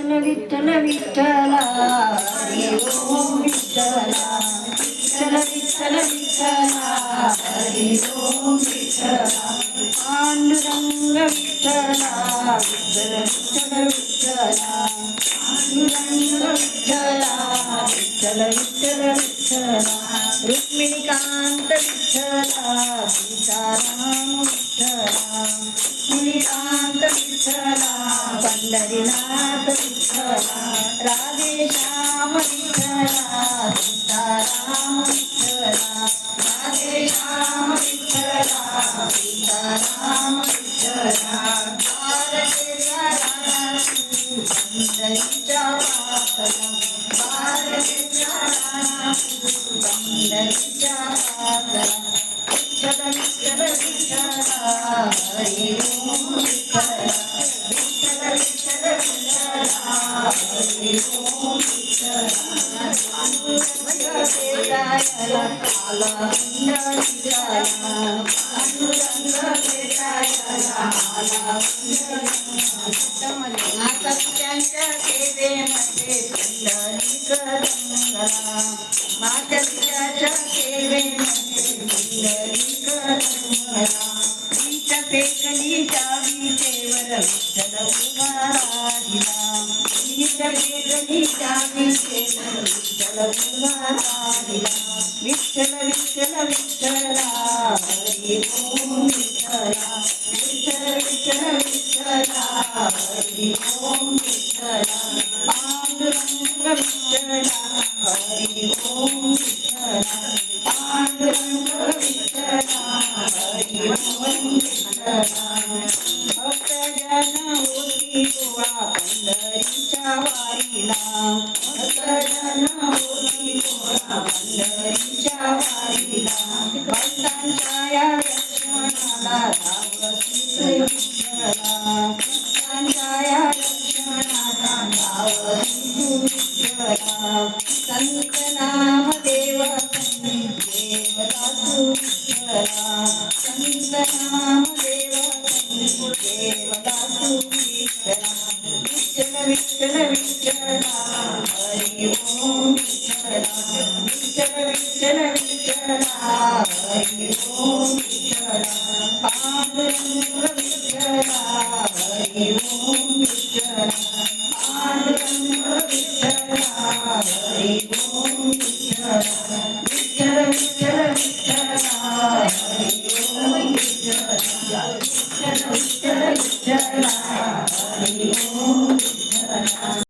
विठ्ठल विठ्ठला हरी ओम विठ्ठला विठ्ठल विठ्ठल विठ्ठला हरी ओम विठ्ठला पांडुरंग विठ्ठला विठ्ठल विठ्ठल विठ्ठला पांडुरंग विठ्ठला विठ्ठल विठ्ठल विठ्ठला रुक्मिणीकांत विठ्ठला सीताराम विठ्ठला रुक्मिणीकांत विठ्ठला पंढरीनाथ विठ्ठला राधेश्याम विठ्ठला सीताराम विठ्ठला राधेश्याम विठ्ठला सीताराम विठ्ठला भारतेच्या राणा पंढरीच्या वासला भारतेच्या राणा पंढरीच्या वासला विठ्ठल विठ्ठल विठ्ठला हरी ओम विठ्ठला विठ्ठल विठ्ठल विठ्ठला हरी ओम विठ्ठला भेटायला आला पंढरीला पांडुरंग भेटायला आला पंढरीला सत्यांच्या सेवेमध्ये पंढरीक रंगला मातृत्वाच्या सेवेमध्ये पंढरीक रंगला वीट पेटलीच्या विटेवर विठ्ठल उभा राहिला वीट पेटलीच्या विटेवर विठ्ठल उभा राहिला विठ्ठल विठ्ठल विठ्ठला हरी ओम विठ्ठला विठ्ठल विठ्ठल विठ्ठला हरी ओम विठ्ठला पांडुरंग विठ्ठला हरी ओम विठ्ठला पांडुरंग विठ्ठला हरी ओम विठ्ठला भक्तजन होती गोळा पंढरीच्या वारीला भक्तजन होती गोळा पंढरीच्या वारीला भक्तांच्या या लक्षणाला धावतीच विठ्ठला भक्तांच्या या लक्षणाला धावतीच विठ्ठला संत नाम देव देवदासु विठ्ठला संत नाम देव देवदासु विठ्ठला विठ्ठल विठ्ठल विठ्ठला हरी ओम विठ्ठला विठ्ठल विठ्ठल विठ्ठला हरी ओम विठ्ठला पांडुरंग विठ्ठला हरी ओम विठ्ठला पांडुरंग विठ्ठला हरी ओम विठ्ठला विठ्ठल विठ्ठल विठ्ठला हरी ओम विठ्ठला विठ्ठल विठ्ठल विठ्ठला हरी ओम विठ्ठला